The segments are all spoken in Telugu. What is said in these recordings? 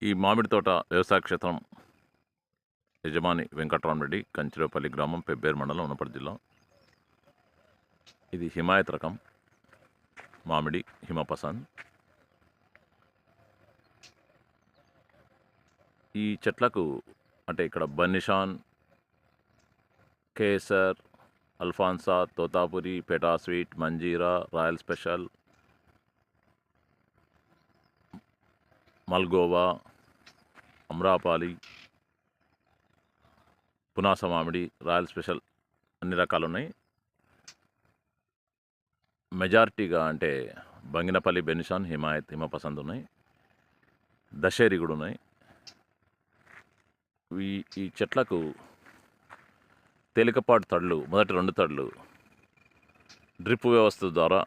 ఈ మామిడి తోట వ్యవసాయ క్షేత్రం యజమాని వెంకట్రామరెడ్డి, కంచిరేపల్లి గ్రామం, పెబ్బేరు మండలం, ఉన్నపర్తి జిల్లా. ఇది హిమాయత్ రకం మామిడి, హిమపసంద్. ఈ చెట్లకు అంటే ఇక్కడ బన్నిషాన్, కేసర్, అల్ఫాన్సా, తోతాపురి, పెటా sweet, Manjira, royal special, Malgova, Amrapali, పునాస మామిడి, రాయల్ స్పెషల్ అన్ని రకాలు ఉన్నాయి. మెజారిటీగా అంటే బంగినపల్లి, బెనిషాన్, హిమాయత్, హిమపసంద్ ఉన్నాయి. దశేరి కూడా ఉన్నాయి. ఈ చెట్లకు తేలికపాటి తడులు, మొదటి 2 తడులు డ్రిప్ వ్యవస్థ ద్వారా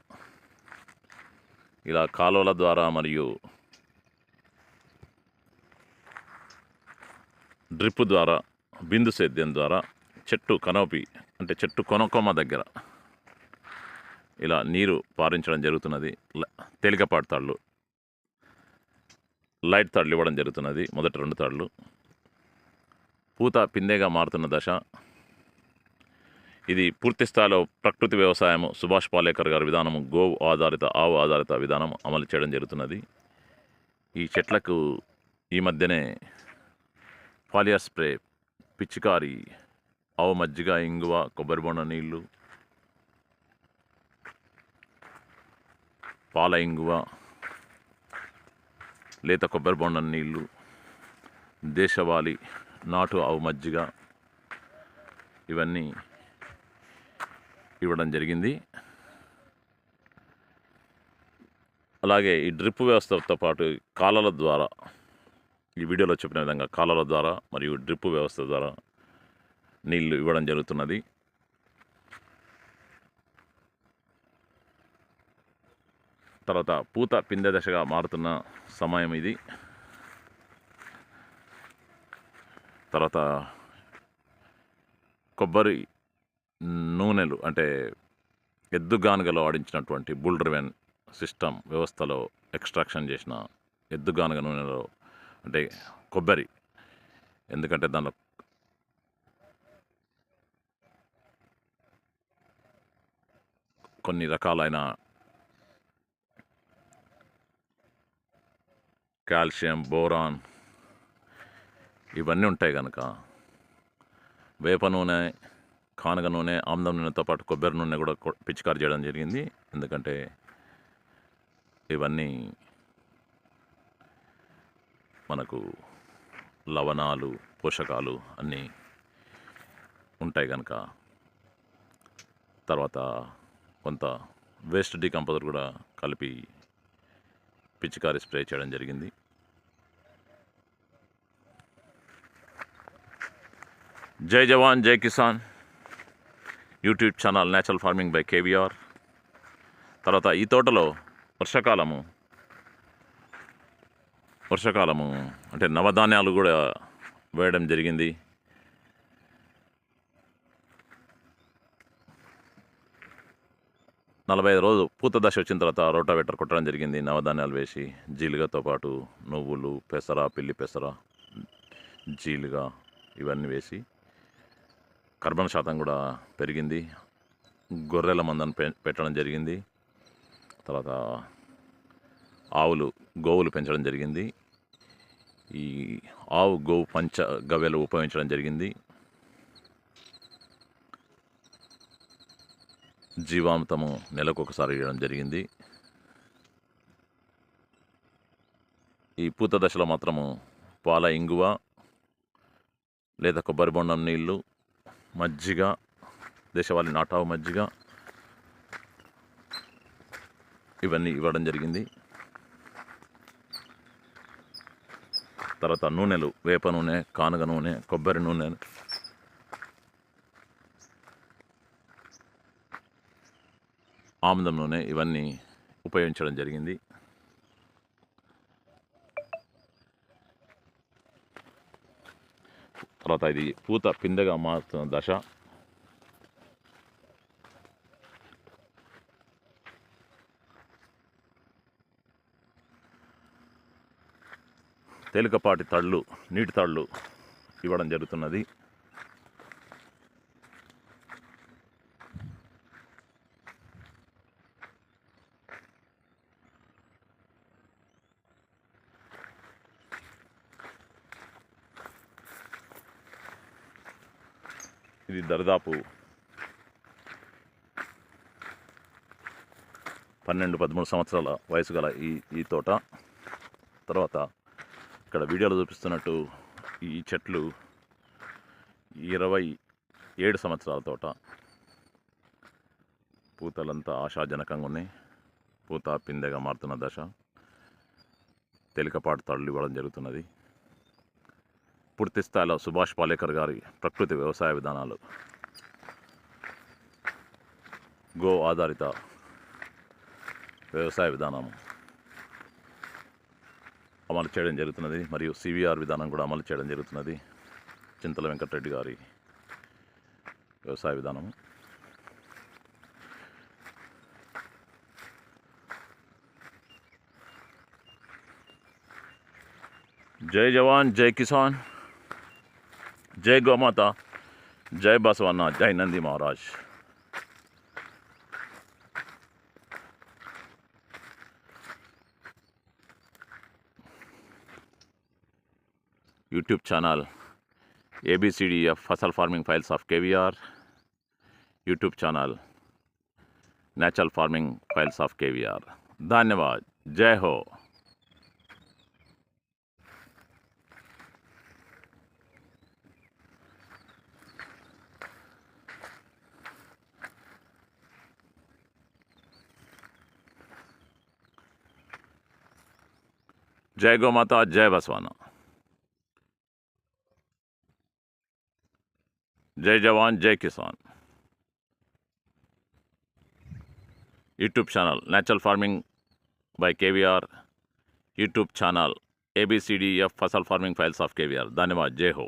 ఇలా కాలువల ద్వారా మరియు డ్రిప్ ద్వారా బిందు సేద్యం ద్వారా చెట్టు కనోపి అంటే చెట్టు కొనకొమ్మ దగ్గర ఇలా నీరు పారించడం జరుగుతున్నది. తేలికపాటి తాళ్ళు, లైట్ తాళ్ళు ఇవ్వడం జరుగుతున్నది. మొదటి 2 తాళ్ళు. పూత పిందెగా మారుతున్న దశ. ఇది పూర్తి స్థాయిలో ప్రకృతి వ్యవసాయము, సుభాష్ పాలేకర్ గారి విధానము, గోవు ఆధారిత, ఆవు ఆధారిత విధానం అమలు చేయడం జరుగుతున్నది. ఈ చెట్లకు ఈ మధ్యనే ఫాలియర్ స్ప్రే, పిచికారి, ఆవు మజ్జిగ, ఇంగువ, కొబ్బరి బొండ నీళ్ళు, పాల ఇంగువ, లేత కొబ్బరి బొండ నీళ్ళు, దేశవాళీ, నాటు ఆవు మజ్జిగ ఇవన్నీ ఇవ్వడం జరిగింది. అలాగే ఈ డ్రిప్ వ్యవస్థతో పాటు కాలాల ద్వారా, ఈ వీడియోలో చెప్పిన విధంగా కాలాల ద్వారా మరియు డ్రిప్ వ్యవస్థ ద్వారా నీళ్లు ఇవ్వడం జరుగుతున్నది. తర్వాత పూత పిందె దశగా మారుతున్న సమయం ఇది. తర్వాత కొబ్బరి నూనెలు అంటే ఎద్దుగానుగలో ఆడించినటువంటి బుల్ డ్రివెన్ సిస్టమ్ వ్యవస్థలో ఎక్స్ట్రాక్షన్ చేసిన ఎద్దుగానుగ నూనెలో అంటే కొబ్బరి, ఎందుకంటే దానిలో కొన్ని రకాలైన కాల్షియం, బోరాన్ ఇవన్నీ ఉంటాయి కనుక వేప నూనె, కానగ నూనె, ఆముదం నూనెతో పాటు కొబ్బరి నూనె కూడా పిచికారి చేయడం జరిగింది. ఎందుకంటే ఇవన్నీ మనకు లవణాలు, పోషకాలు అన్నీ ఉంటాయి కనుక. తర్వాత కొంత వేస్ట్ డీకంపోజర్ కూడా కలిపి పిచికారి స్ప్రే చేయడం జరిగింది. జై జవాన్ జై Kisan YouTube channel natural farming by KVR. తర్వాత ఈ తోటలో వర్షాకాలము అంటే నవధాన్యాలు కూడా వేయడం జరిగింది. నలభై రోజు పూత దశ వచ్చిన తర్వాత రోటావేటర్ కొట్టడం జరిగింది. నవధాన్యాలు వేసి జీలుగతో పాటు నువ్వులు, పెసర, పిల్లి పెసర, జీలుగ ఇవన్నీ వేసి కర్బన శాతం కూడా పెరిగింది. గొర్రెల మందను పెట్టడం జరిగింది. తర్వాత గోవులు పెంచడం జరిగింది. ఈ గోవు పంచ గవ్యలు ఉపయోగించడం జరిగింది. జీవామృతము నెలకు ఒకసారి ఇవ్వడం జరిగింది. ఈ పూత దశలో మాత్రము పాల ఇంగువ, లేదా కొబ్బరి బొండం నీళ్ళు, మజ్జిగ, దేశవాళీ నాటావు మజ్జిగ ఇవన్నీ ఇవ్వడం జరిగింది. తర్వాత నూనెలు, వేప నూనె, కానగ నూనె, కొబ్బరి నూనె, ఆముదం నూనె ఇవన్నీ ఉపయోగించడం జరిగింది. తర్వాత ఇది పూత పిందెగా మారుతున్న దశ. తేలికపాటి తళ్ళు, నీటి తళ్ళు ఇవ్వడం జరుగుతున్నది. ఇది దరిదాపు 12-13 సంవత్సరాల వయసు గల ఈ తోట. తర్వాత ఇక్కడ వీడియోలో చూపిస్తున్నట్టు ఈ చెట్లు 27 సంవత్సరాల తోట. పూతలంతా ఆశాజనకంగా ఉన్నాయి. పూత పిందెగా మారుతున్న దశ. తేలికపాటు తళ్ళు ఇవ్వడం జరుగుతున్నది. పూర్తి స్థాయిలో సుభాష్ పాలేకర్ గారి ప్రకృతి వ్యవసాయ విధానాలు, గో ఆధారిత వ్యవసాయ విధానం అమలు చేయడం జరుగుతున్నది. మరియు సివిఆర్ విధానం కూడా అమలు చేయడం జరుగుతున్నది. చింతల వెంకటరెడ్డి గారి వ్యవసాయ విధానం. జై జవాన్, జై కిసాన్, జై గోమాత, జై బసవన్న, జై Nandi Maharaj. YouTube channel ABCDF Fasal farming files of KVR. YouTube channel natural farming files of KVR. ధన్యవాద్. జై హో. जय गौमाता, जय बसवाना, जय जवान, जय किसान. YouTube channel natural farming by KVR. YouTube channel ABCDF फसल फार्मिंग फाइल्स ऑफ KVR. धन्यवाद. जय हो.